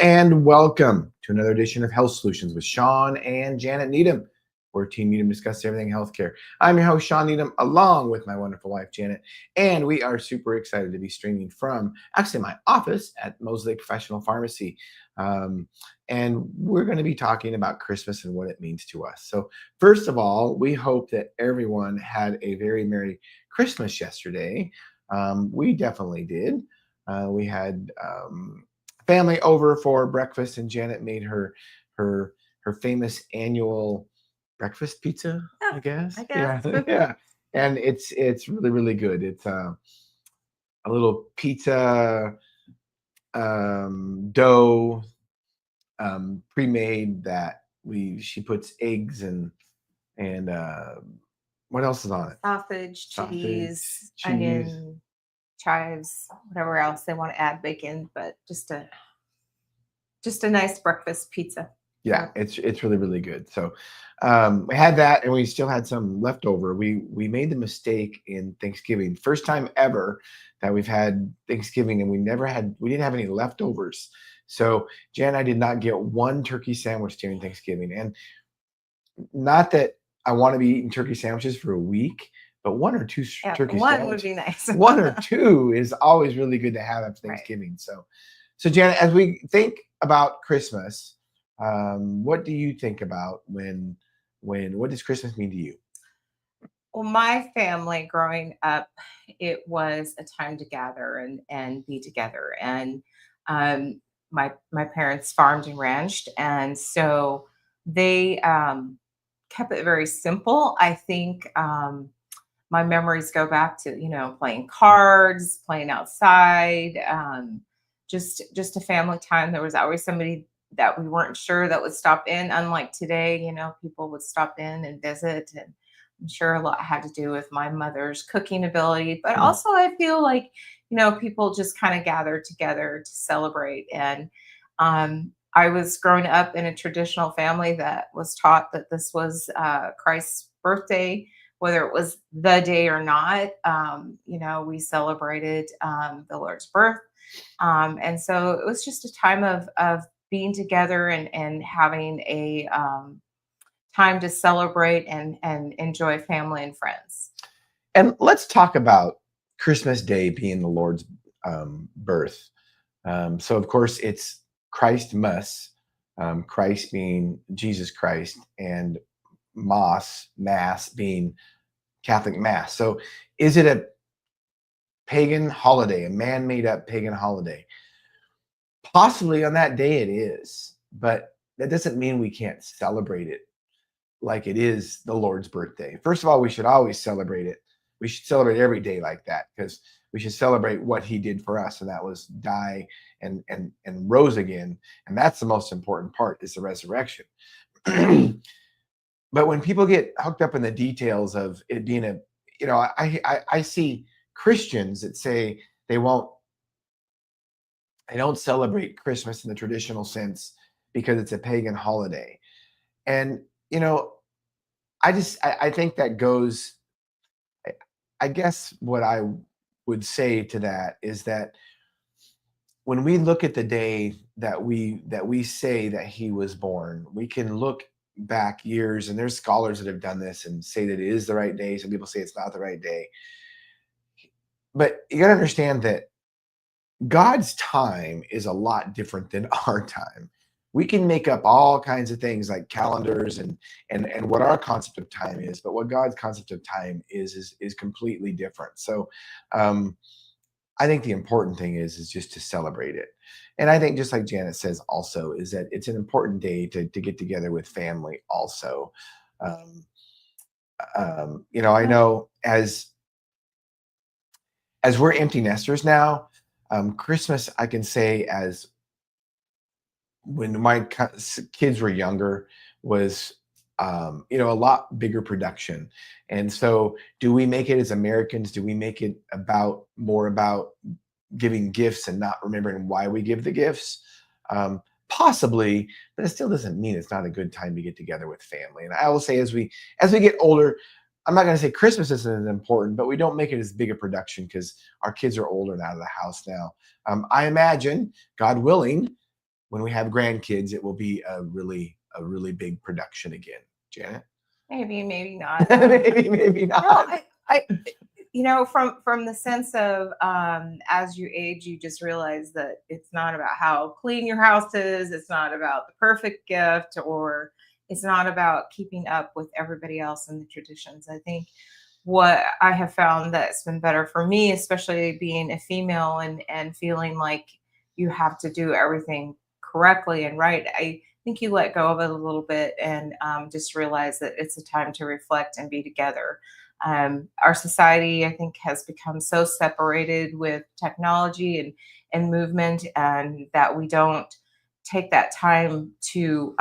and welcome to another edition of Health Solutions with Shawn and Janet Needham, where Team Needham discusses everything healthcare. I'm your host, Shawn Needham, along with my wonderful wife, Janet, and we are super excited to be streaming from actually my office at Mosley Professional Pharmacy. And we're going to be talking about Christmas and what it means to us. So first of all, we hope that everyone had a very Merry Christmas yesterday. We definitely did. We had family over for breakfast, and Janet made her famous annual breakfast pizza. Yeah, I guess. I guess. Yeah. And it's really good. It's a little pizza dough, pre-made that she puts eggs and what else is on it? Sausage, cheese, onion, chives, whatever else they want to add, bacon, but just a nice breakfast pizza. Yeah, it's really good. So we had that, and we still had some leftover. We made the mistake in Thanksgiving, first time ever that we've had Thanksgiving, and we didn't have any leftovers. So Jan and I did not get one turkey sandwich during Thanksgiving, and not that I want to be eating turkey sandwiches for a week, but one or two turkey one sandwiches would be nice. one or two is always really good to have at Thanksgiving. Right. So Janet, as we think about Christmas, what do you think about what does Christmas mean to you? Well, my family growing up, it was a time to gather and be together. And my parents farmed and ranched, and so they kept it very simple. I think my memories go back to playing cards, playing outside, just a family time. There was always somebody that we weren't sure that would stop in. Unlike today, people would stop in and visit, and I'm sure a lot had to do with my mother's cooking ability, but also I feel like people just kind of gathered together to celebrate. And I was growing up in a traditional family that was taught that this was Christ's birthday, whether it was the day or not. We celebrated the Lord's birth. And so it was just a time of being together and having a time to celebrate and enjoy family and friends. And let's talk about Christmas Day being the Lord's birth. So of course it's Christmas, Christ being Jesus Christ, and Mass being Catholic Mass. So is it a pagan holiday, a man-made up pagan holiday? Possibly on that day it is, but that doesn't mean we can't celebrate it like it is the Lord's birthday. First of all, we should always celebrate it. We should celebrate every day like that, because we should celebrate what he did for us, and that was die and rose again. And that's the most important part, is the resurrection. But when people get hooked up in the details of it being I see Christians that say they don't celebrate Christmas in the traditional sense because it's a pagan holiday. And I think that goes, I guess what I would say to that is that when we look at the day that we say that he was born, we can look back years, and there's scholars that have done this and say that it is the right day. Some people say it's not the right day. But you got to understand that God's time is a lot different than our time. We can make up all kinds of things like calendars and what our concept of time is, but what God's concept of time is completely different. So I think the important thing is just to celebrate it. And I think, just like Janet says also, is that it's an important day to get together with family also. I know as we're empty nesters now, Christmas, I can say, as when my kids were younger, was a lot bigger production. And so do we make it as Americans? Do we make it more about giving gifts and not remembering why we give the gifts? Possibly, but it still doesn't mean it's not a good time to get together with family. And I will say, as we get older, I'm not going to say Christmas isn't as important, but we don't make it as big a production because our kids are older and out of the house now. I imagine, God willing, when we have grandkids, it will be a really big production again. Janet? Maybe, maybe not. Maybe, maybe No, not. from the sense of as you age, you just realize that it's not about how clean your house is. It's not about the perfect gift, or it's not about keeping up with everybody else in the traditions. I think what I have found that's been better for me, especially being a female and feeling like you have to do everything correctly and right. I think you let go of it a little bit and just realize that it's a time to reflect and be together. Our society, I think, has become so separated with technology and movement, and that we don't take that time to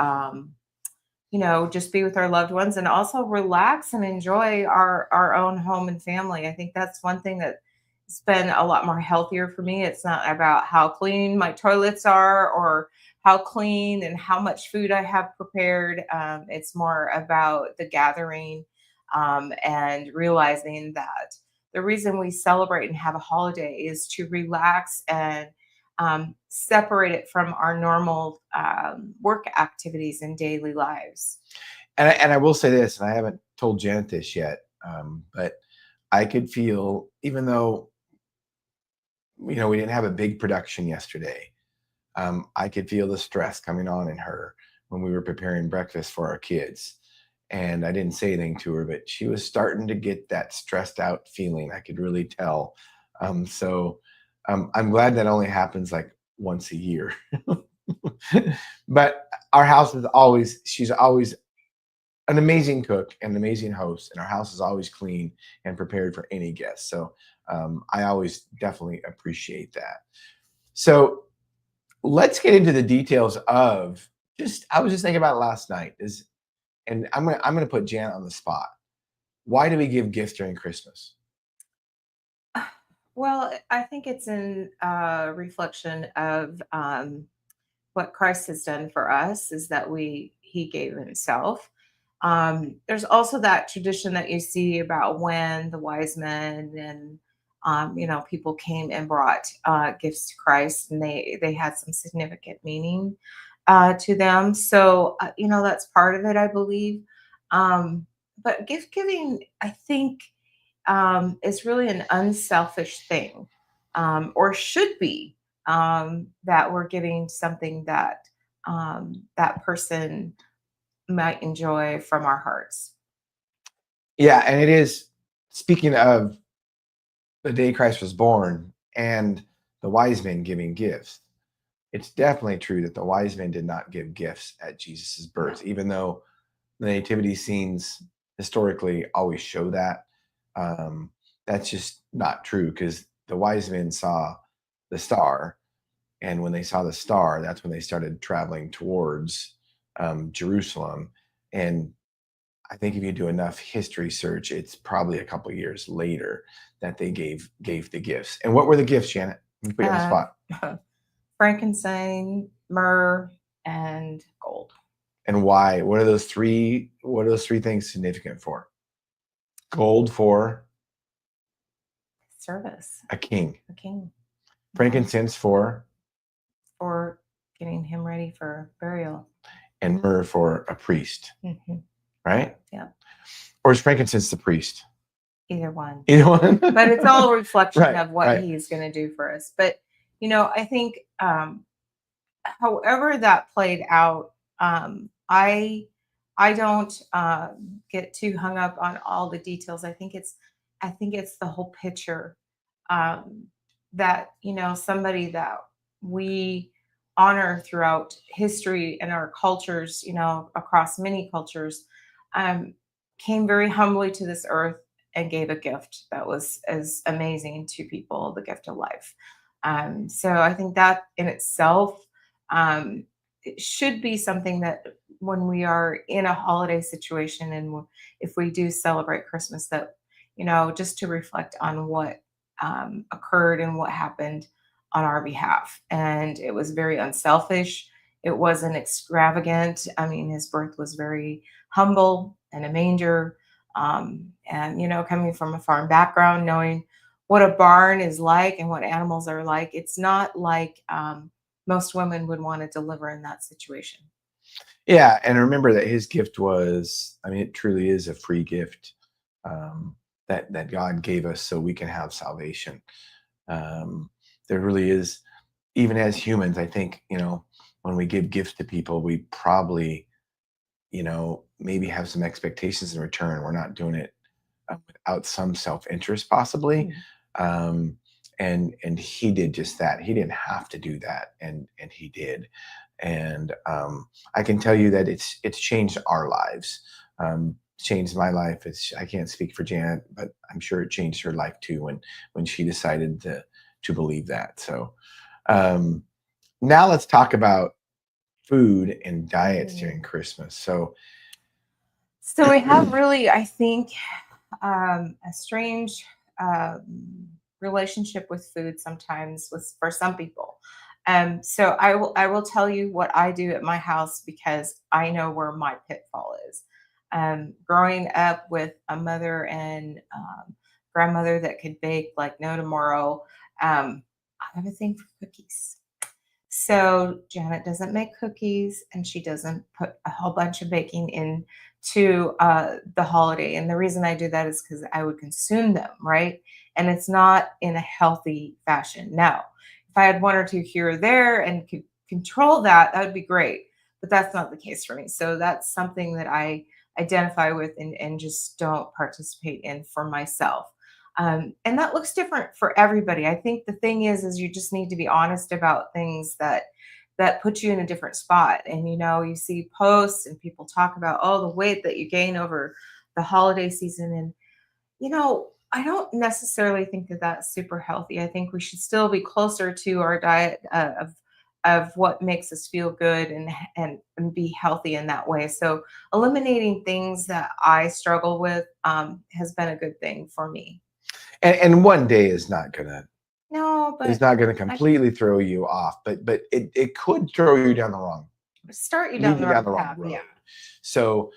just be with our loved ones and also relax and enjoy our own home and family. I think that's one thing that's been a lot more healthier for me. It's not about how clean my toilets are or how clean and how much food I have prepared. It's more about the gathering, and realizing that the reason we celebrate and have a holiday is to relax and separate it from our normal work activities and daily lives. And I will say this, and I haven't told Janet this yet, but I could feel, even though we didn't have a big production yesterday, I could feel the stress coming on in her when we were preparing breakfast for our kids. And I didn't say anything to her, but she was starting to get that stressed out feeling. I could really tell. So I'm glad that only happens like once a year. But our house is always, she's always an amazing cook and an amazing host, and our house is always clean and prepared for any guest. So I always definitely appreciate that. So let's get into the details of I was just thinking about it last night, and I'm gonna put Janet on the spot. Why do we give gifts during Christmas? Well, I think it's in reflection of what Christ has done for us, is that he gave himself. There's also that tradition that you see about when the wise men and people came and brought gifts to Christ, and they had some significant meaning to them. So that's part of it, I believe. But gift giving, I think, is really an unselfish thing, or should be, that we're giving something that that person might enjoy from our hearts. Yeah, and it is, speaking of the day Christ was born and the wise men giving gifts. It's definitely true that the wise men did not give gifts at Jesus's birth, even though the nativity scenes historically always show that. Um, that's just not true, because the wise men saw the star, and when they saw the star, that's when they started traveling towards Jerusalem. And I think if you do enough history search, it's probably a couple years later that they gave the gifts. And what were the gifts, Janet? Let me put you on the Uh, spot. Frankincense, myrrh, and gold. And why? What are those three? What are those three things significant for? Gold for Service. a king. The king. Frankincense for, For getting him ready for burial. and myrrh for a priest, Hmm. right? Yeah. Or is frankincense the priest? Either one. Either one. But it's all a reflection Right, of what right. he's going to do for us. But I think, however that played out, I don't get too hung up on all the details. I think it's the whole picture, um, that somebody that we honor throughout history and our cultures, across many cultures, um, came very humbly to this earth and gave a gift that was as amazing to people, the gift of life. So I think that in itself, it should be something that when we are in a holiday situation, and if we do celebrate Christmas, that just to reflect on what occurred and what happened on our behalf. And it was very unselfish. It wasn't extravagant. I mean, his birth was very humble in a manger. And, coming from a farm background, knowing what a barn is like and what animals are like, it's not like most women would want to deliver in that situation. Yeah, and remember that his gift was, I mean, it truly is a free gift, that God gave us so we can have salvation. Um, there really is, even as humans, I think, when we give gifts to people, we probably, maybe have some expectations in return. We're not doing it without some self-interest, possibly. Mm. Um, and he did just that. He didn't have to do that, and he did. And I can tell you that it's changed our lives. Changed my life. I can't speak for Janet, but I'm sure it changed her life too when she decided to believe that. So um, now let's talk about food and diets during Mm. Christmas. So So we have really, I think, a strange relationship with food sometimes with for some people. So I will tell you what I do at my house because I know where my pitfall is. Growing up with a mother and grandmother that could bake like no tomorrow, I have a thing for cookies. So Janet doesn't make cookies and she doesn't put a whole bunch of baking into the holiday. And the reason I do that is because I would consume them, right? And it's not in a healthy fashion. Now, if I had one or two here or there and could control that, that would be great. But that's not the case for me. So that's something that I identify with and just don't participate in for myself. And that looks different for everybody. I think the thing is you just need to be honest about things that put you in a different spot. And you see posts and people talk about, oh, the weight that you gain over the holiday season. And I don't necessarily think that that's super healthy. I think we should still be closer to our diet of what makes us feel good and be healthy in that way. So eliminating things that I struggle with has been a good thing for me. and one day is not gonna No, is but not gonna I completely throw you off, but it could throw you down the wrong start you lead down you the down wrong the wrong path. road. Yeah. So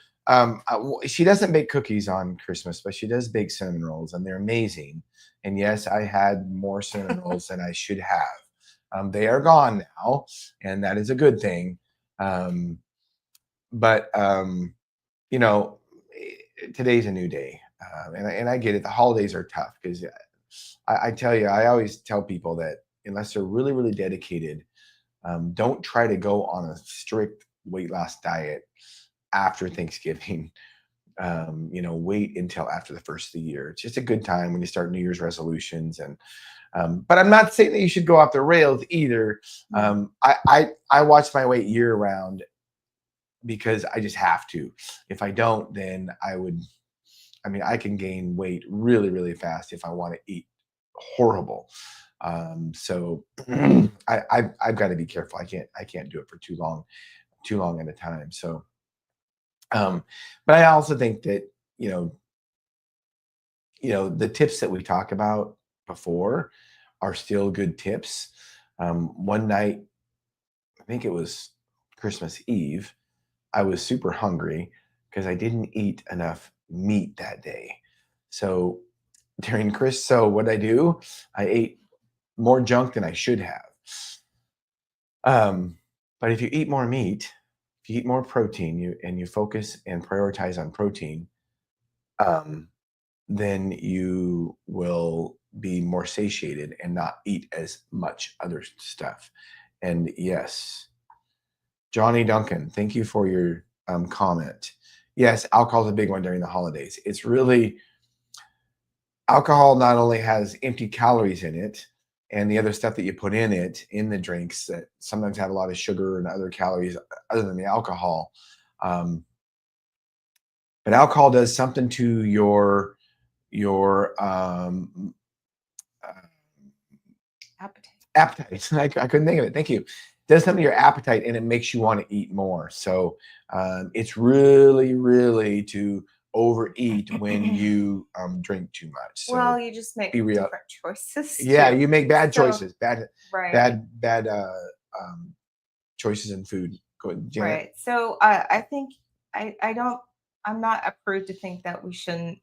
she doesn't bake cookies on Christmas, but she does bake cinnamon rolls, and they're amazing. And yes, I had more cinnamon rolls than I should have. They are gone now, and that is a good thing. Um, but you know, today's a new day, and I get it. The holidays are tough because I tell you, I always tell people that unless they're really, really dedicated, don't try to go on a strict weight loss diet after Thanksgiving. Wait until after the first of the year. It's just a good time when you start New Year's resolutions. And but I'm not saying that you should go off the rails either. Mm. I watch my weight year round because I just have to. If I don't, then I would. I mean, I can gain weight really, really fast if I want to eat horrible. So I've got to be careful. I can't do it for too long at a time. So, but I also think that you know the tips that we talk about before are still good tips. One night, I think it was Christmas Eve, I was super hungry because I didn't eat enough meat that day. So so what I do, I ate more junk than I should have. Um, but if you eat more meat, if you eat more protein, you focus and prioritize on protein, um, then you will be more satiated and not eat as much other stuff. And yes, Johnny Duncan, thank you for your comment. Yes, alcohol is a big one during the holidays. It's really alcohol not only has empty calories in it and the other stuff that you put in it in the drinks that sometimes have a lot of sugar and other calories other than the alcohol. Um, but alcohol does something to your uh, Appetite. appetite. I couldn't think of it. Thank you. Does something to your appetite and it makes you want to eat more. So it's really, really to overeat when you drink too much. Well, So you just make be real. different choices Yeah, too. you make bad So, choices, bad, right. bad um, choices in food. Go ahead, Janet. Right. So I think I don't I'm not a prude to think that we shouldn't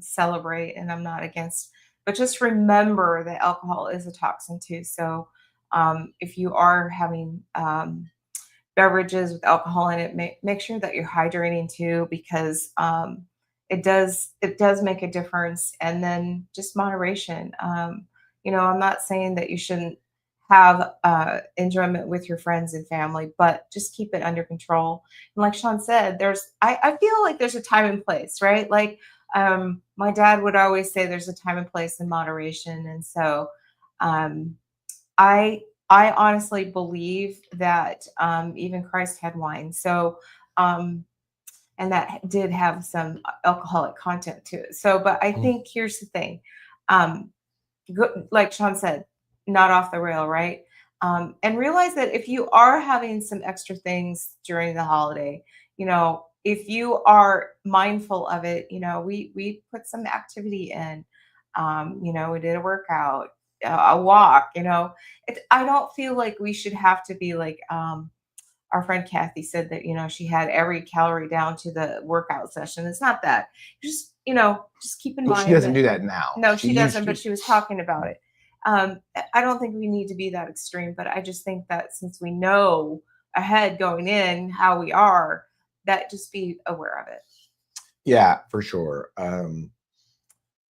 celebrate, and I'm not against, but just remember that alcohol is a toxin too. So If you are having beverages with alcohol in it, make sure that you're hydrating too, because it does make a difference. And then just moderation. I'm not saying that you shouldn't have enjoyment with your friends and family, but just keep it under control. And like Sean said, I feel like there's a time and place, right? Like my dad would always say there's a time and place in moderation. And so um, I I honestly believe that even Christ had wine. So and that did have some alcoholic content to it. So, but I Mm. think here's the thing. Um, like Sean said, not off the rail, right? And realize that if you are having some extra things during the holiday, if you are mindful of it, we put some activity in. We did a workout, a walk. I don't feel like we should have to be like our friend Kathy said that she had every calorie down to the workout session. It's not that. Just keep in Well, she mind doesn't that do that now. no, She she used doesn't, but to. she was talking about it. I don't think we need to be that extreme, but I just think that since we know ahead going in how we are, that just be aware of it. Yeah, for sure.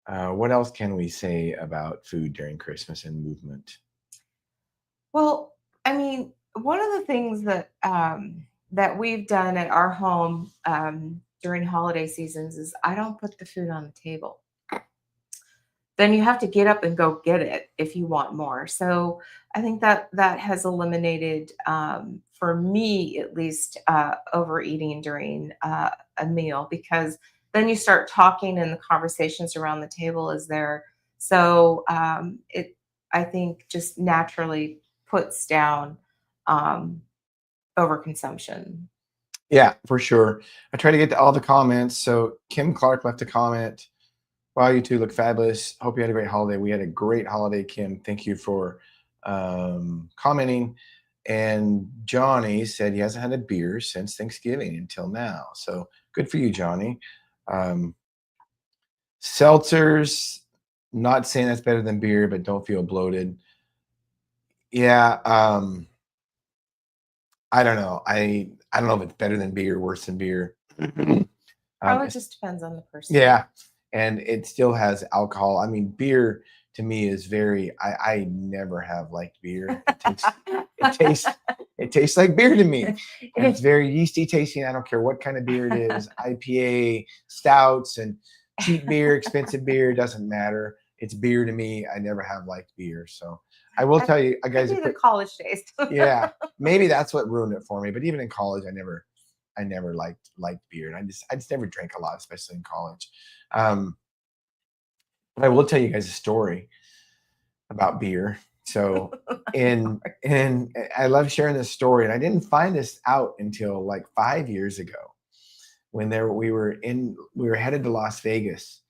What else can we say about food during Christmas and movement? Well, I mean, one of the things that we've done at our home during holiday seasons is I don't put the food on the table. Then you have to get up and go get it if you want more. So I think that has eliminated, for me at least, overeating during a meal, because then you start talking and the conversations around the table is there. So it, I think, just naturally puts down um, overconsumption. Yeah, for sure. I try to get to all the comments. So Kim Clark left a comment. Wow, you two look fabulous. Hope you had a great holiday. We had a great holiday, Kim. Thank you for commenting. And Johnny said he hasn't had a beer since Thanksgiving until now. So good for you, Johnny. Um, Seltzers, not saying that's better than beer, but don't feel bloated. Yeah, I don't know. I don't know if it's better than beer, worse than beer. Probably just depends on the person. Yeah, and it still has alcohol. I mean, beer to me is very. I never have liked beer. It tastes it tastes like beer to me, and it's very yeasty tasting. I don't care what kind of beer it is, IPA, stouts, and cheap beer, expensive beer, doesn't matter. It's beer to me. I never have liked beer, so I will tell you, guys. Maybe the college days. Yeah, maybe that's what ruined it for me. But even in college, I never liked beer, and I just never drank a lot, especially in college. Um, but I will tell you guys a story about beer. So, and I love sharing this story, and I didn't find this out until like 5 years ago when we were headed to Las Vegas,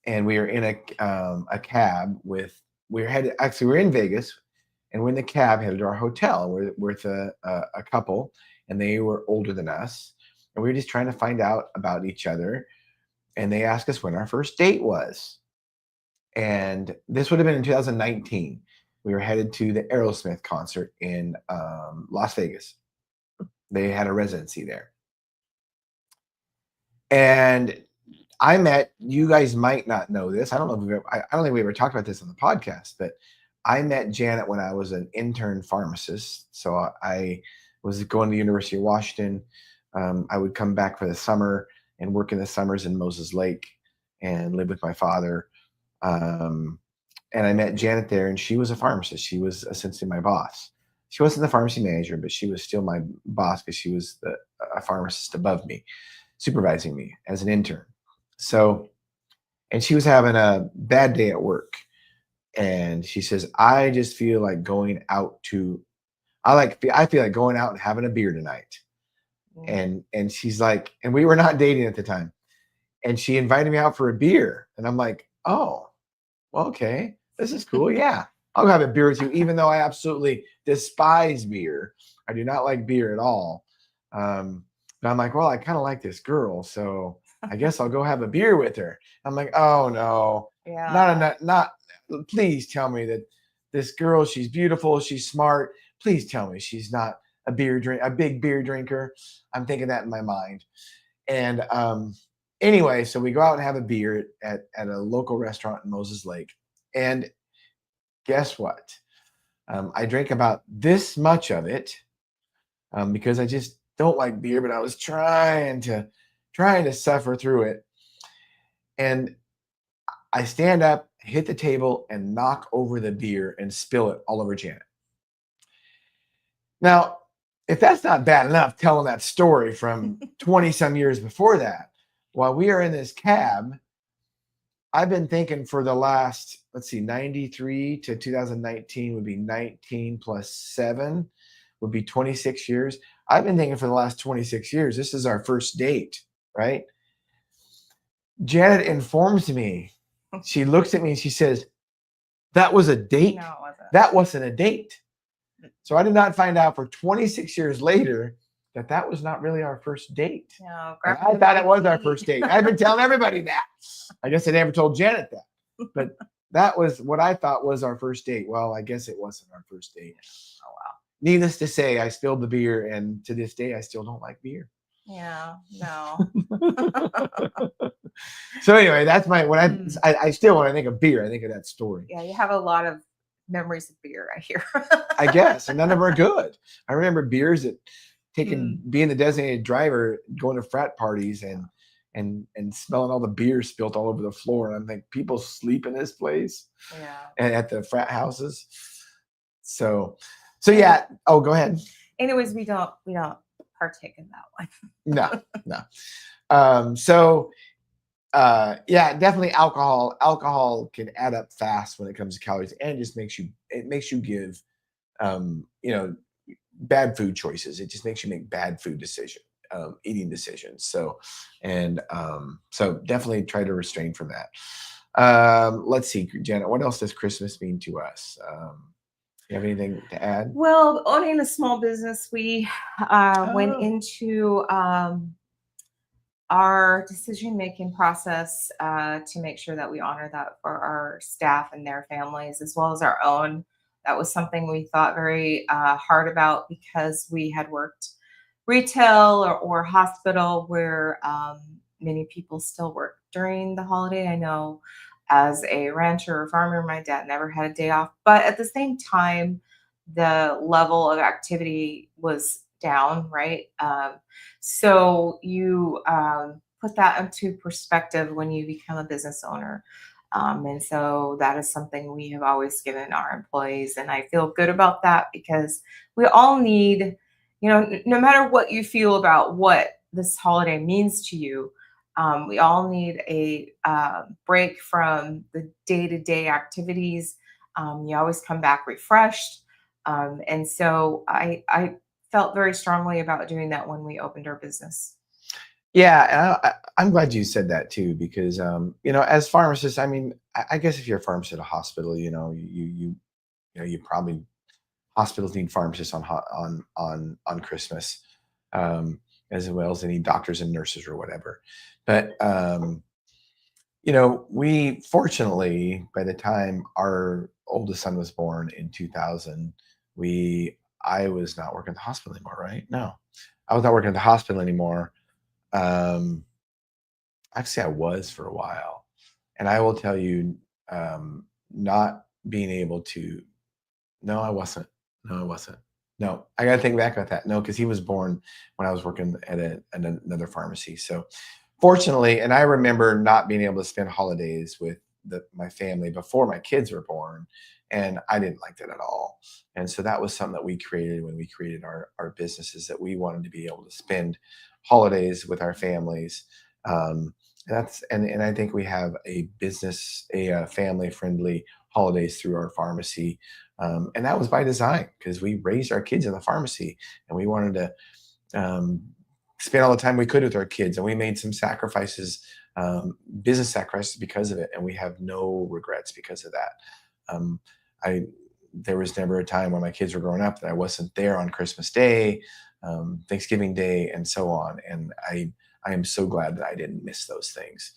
and we were in a cab with we were headed actually we were in Vegas, and we're in the cab headed to our hotel. We're with a couple, and they were older than us, and we were just trying to find out about each other. And they asked us when our first date was, and this would have been in 2019. We were headed to the Aerosmith concert in Las Vegas. They had a residency there, and I met, you guys might not know this. I don't know if I don't think we ever talked about this on the podcast, but I met Janet when I was an intern pharmacist. So I was going to the University of Washington. I would come back for the summer and work in the summers in Moses Lake and live with my father. Um, and I met Janet there, and she was a pharmacist. She was essentially my boss. She wasn't the pharmacy manager, but she was still my boss because she was a pharmacist above me, supervising me as an intern. So, and she was having a bad day at work. And she says, I just feel like going out to, I feel like going out and having a beer tonight. Mm. And she's like, and we were not dating at the time. And she invited me out for a beer. And I'm like, oh, well, okay, this is cool. Yeah, I'll have a beer with you, even though I absolutely despise beer. I do not like beer at all. But I'm like, well, I kind of like this girl, so I guess I'll go have a beer with her. I'm like, oh no, Yeah. not. Please tell me that this girl, she's beautiful, she's smart. Please tell me she's not a big beer drinker. I'm thinking that in my mind. And anyway, so we go out and have a beer at a local restaurant in Moses Lake. And guess what? I drank about this much of it because I just don't like beer, but I was trying to suffer through it. And I stand up, hit the table, and knock over the beer and spill it all over Janet. Now, if that's not bad enough telling that story from 20 some years before that, while we are in this cab, I've been thinking for the last, let's see, 93 to 2019 would be 19 plus 7 would be 26 years. I've been thinking for the last 26 years, this is our first date, right? Janet informs me. She looks at me and she says, that was a date? No, it wasn't. That wasn't a date. So I did not find out for 26 years later that was not really our first date. No, And I thought it was our first date. I've been telling everybody that. I guess I never told Janet that. But that was what I thought was our first date. Well, I guess it wasn't our first date. Oh, wow. Needless to say, I spilled the beer, and to this day, I still don't like beer. Yeah, no. So anyway, that's I still, when I think of beer, I think of that story. Yeah, you have a lot of memories of beer, I hear. I guess, and none of them are good. I remember beers that being the designated driver, going to frat parties and smelling all the beer spilt all over the floor. And I'm like, people sleep in this place. Yeah. And at the frat houses. So yeah. Oh, go ahead. Anyways, we don't partake in that one. No. Yeah, definitely alcohol. Alcohol can add up fast when it comes to calories, and just makes you give bad food choices. It just makes you make bad food eating decisions. So definitely try to restrain from that. Let's see, Janet, what else does Christmas mean to us? You have anything to add? Well, owning a small business, we went into our decision-making process to make sure that we honor that for our staff and their families, as well as our own. That was something we thought very hard about, because we had worked retail or hospital where many people still work during the holiday. I know as a rancher or farmer, my dad never had a day off, but at the same time, the level of activity was down, right? So you put that into perspective when you become a business owner. And so that is something we have always given our employees. And I feel good about that, because we all need, no matter what you feel about what this holiday means to you, we all need a break from the day-to-day activities. You always come back refreshed. And so I felt very strongly about doing that when we opened our business. Yeah, and I'm glad you said that too, because as pharmacists, I mean, I guess if you're a pharmacist at a hospital, you probably, hospitals need pharmacists on Christmas, as well as any doctors and nurses or whatever. But we fortunately, by the time our oldest son was born in 2000, I was not working at the hospital anymore, right? No, I was not working at the hospital anymore. Actually, I was for a while, and I will tell you, not being able to. No, I wasn't. No, I wasn't. No, I got to think back about that. No, because he was born when I was working at another pharmacy. So, fortunately, and I remember not being able to spend holidays with my family before my kids were born, and I didn't like that at all. And so that was something that we created when we created our businesses, that we wanted to be able to spend holidays with our families. And I think we have a family friendly holidays through our pharmacy. And that was by design, because we raised our kids in the pharmacy, and we wanted to spend all the time we could with our kids. And we made some sacrifices, business sacrifices, because of it. And we have no regrets because of that. There was never a time when my kids were growing up that I wasn't there on Christmas Day, Thanksgiving Day, and so on. And I am so glad that I didn't miss those things.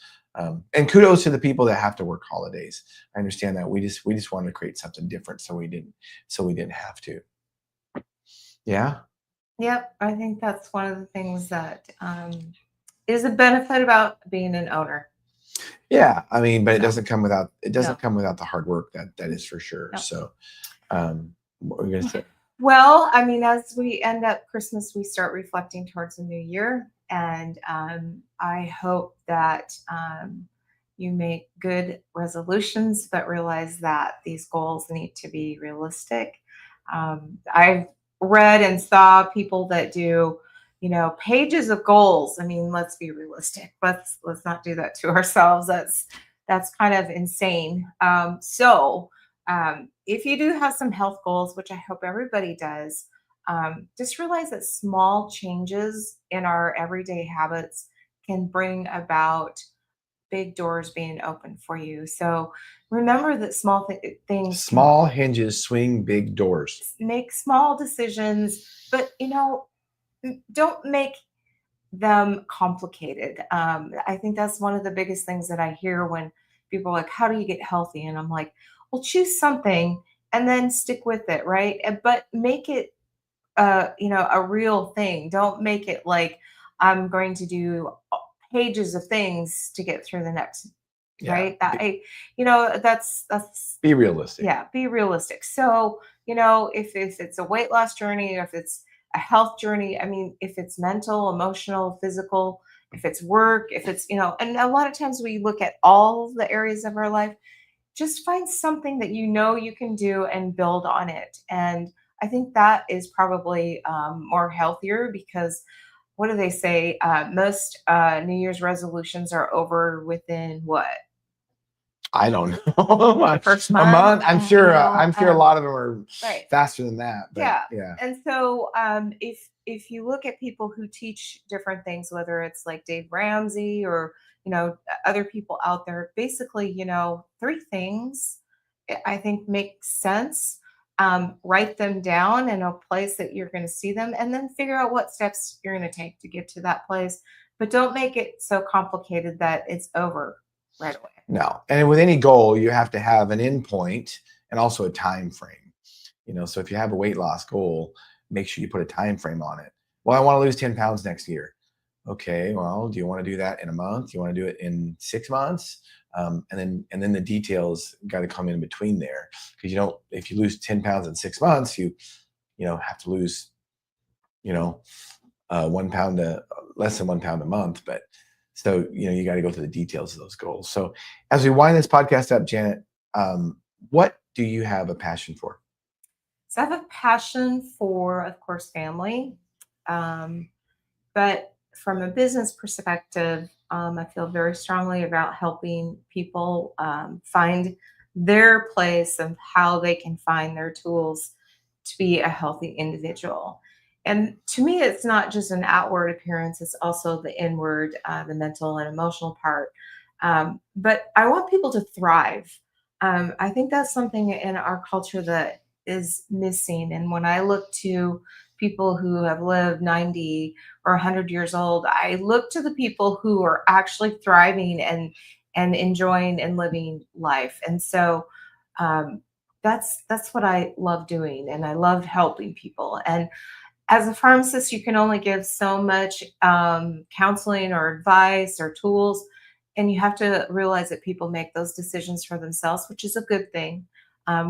And kudos to the people that have to work holidays. I understand that we just wanted to create something different, so we didn't have to. Yeah. Yep, I think that's one of the things that is a benefit about being an owner. Yeah, I mean, but So it no, doesn't come without the hard work, that is for sure. no. So, what were you gonna say? Well, I mean, as we end up Christmas, we start reflecting towards the new year. And I hope that you make good resolutions, but realize that these goals need to be realistic. I've read and saw people that do, pages of goals. I mean, let's be realistic. Let's not do that to ourselves. That's kind of insane. If you do have some health goals, which I hope everybody does, just realize that small changes in our everyday habits can bring about big doors being open for you. So remember that things can Small hinges swing big doors. make small decisions, but don't make them complicated. I think that's one of the biggest things that I hear when people are like, "How do you get healthy?" And I'm like, "Well, choose something and then stick with it, right? But make it, a real thing. Don't make it like I'm going to do pages of things to get through the next, Yeah, right? That's be realistic. yeah, be realistic. So, if it's a weight loss journey, if it's a health journey, I mean, if it's mental, emotional, physical, if it's work, if it's, and a lot of times we look at all the areas of our life, just find something that you can do and build on it. And I think that is probably more healthier because what do they say? Most New Year's resolutions are over within what? I don't know. The first A month, month. I'm sure a lot of them are right. faster than that. But Yeah. yeah, And so if you look at people who teach different things, whether it's like Dave Ramsey or other people out there, basically, three things I think make sense. Write them down in a place that you're going to see them, and then figure out what steps you're going to take to get to that place. But don't make it so complicated that it's over right away. no. And with any goal, you have to have an end point and also a time frame. So if you have a weight loss goal, make sure you put a time frame on it. Well, I want to lose 10 pounds next year. Okay, well, do you want to do that in a month? Do you want to do it in 6 months? And then the details got to come in between there, because if you lose 10 pounds in 6 months, you have to lose, 1 pound less than 1 pound a month. But so you got to go through the details of those goals. So as we wind this podcast up, Janet, what do you have a passion for? So I have a passion for, of course, family. Um, but from a business perspective, I feel very strongly about helping people find their place of how they can find their tools to be a healthy individual. And to me, it's not just an outward appearance, it's also the inward, the mental and emotional part. But I want people to thrive. I think that's something in our culture that is missing. And when I look to people who have lived 90 or 100 years old, I look to the people who are actually thriving and enjoying and living life. And so that's what I love doing, and I love helping people. And as a pharmacist, you can only give so much counseling or advice or tools, and you have to realize that people make those decisions for themselves, which is a good thing.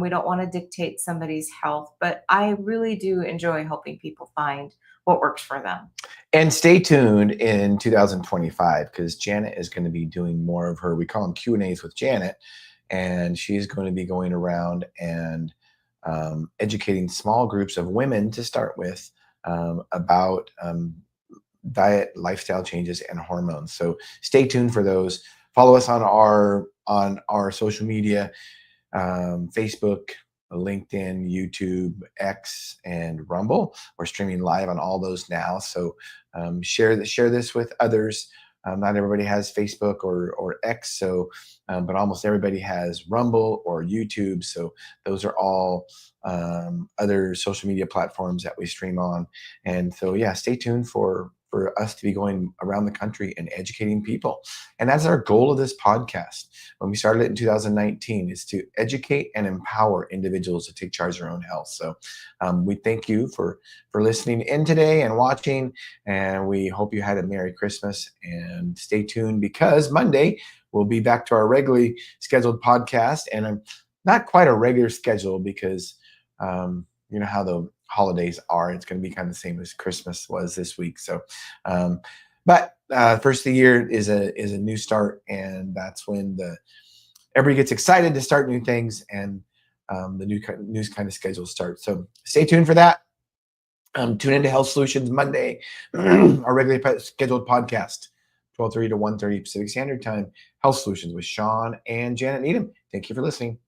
We don't want to dictate somebody's health, but I really do enjoy helping people find what works for them. And stay tuned in 2025, because Janet is going to be doing more of her, we call them Q&As with Janet, and she's going to be going around and educating small groups of women to start with about diet, lifestyle changes, and hormones. So stay tuned for those. Follow us on our social media, Facebook, LinkedIn, YouTube, X, and Rumble. We're streaming live on all those now. So share this with others. Not everybody has Facebook or X, but almost everybody has Rumble or YouTube. So those are all other social media platforms that we stream on. And so, yeah, stay tuned for for us to be going around the country and educating people. And that's our goal of this podcast. When we started it in 2019, is to educate and empower individuals to take charge of their own health. So we thank you for listening in today and watching. And we hope you had a Merry Christmas, and stay tuned, because Monday we'll be back to our regularly scheduled podcast. And not quite a regular schedule, because you know how the holidays are. It's going to be kind of the same as Christmas was this week. So, but first of the year is a new start, and that's when everybody gets excited to start new things, and the news kind of schedule starts. So stay tuned for that. Tune into Health Solutions Monday, our regularly scheduled podcast, 12:30 to 1:30 Pacific Standard Time. Health Solutions with Shawn and Janet Needham. Thank you for listening.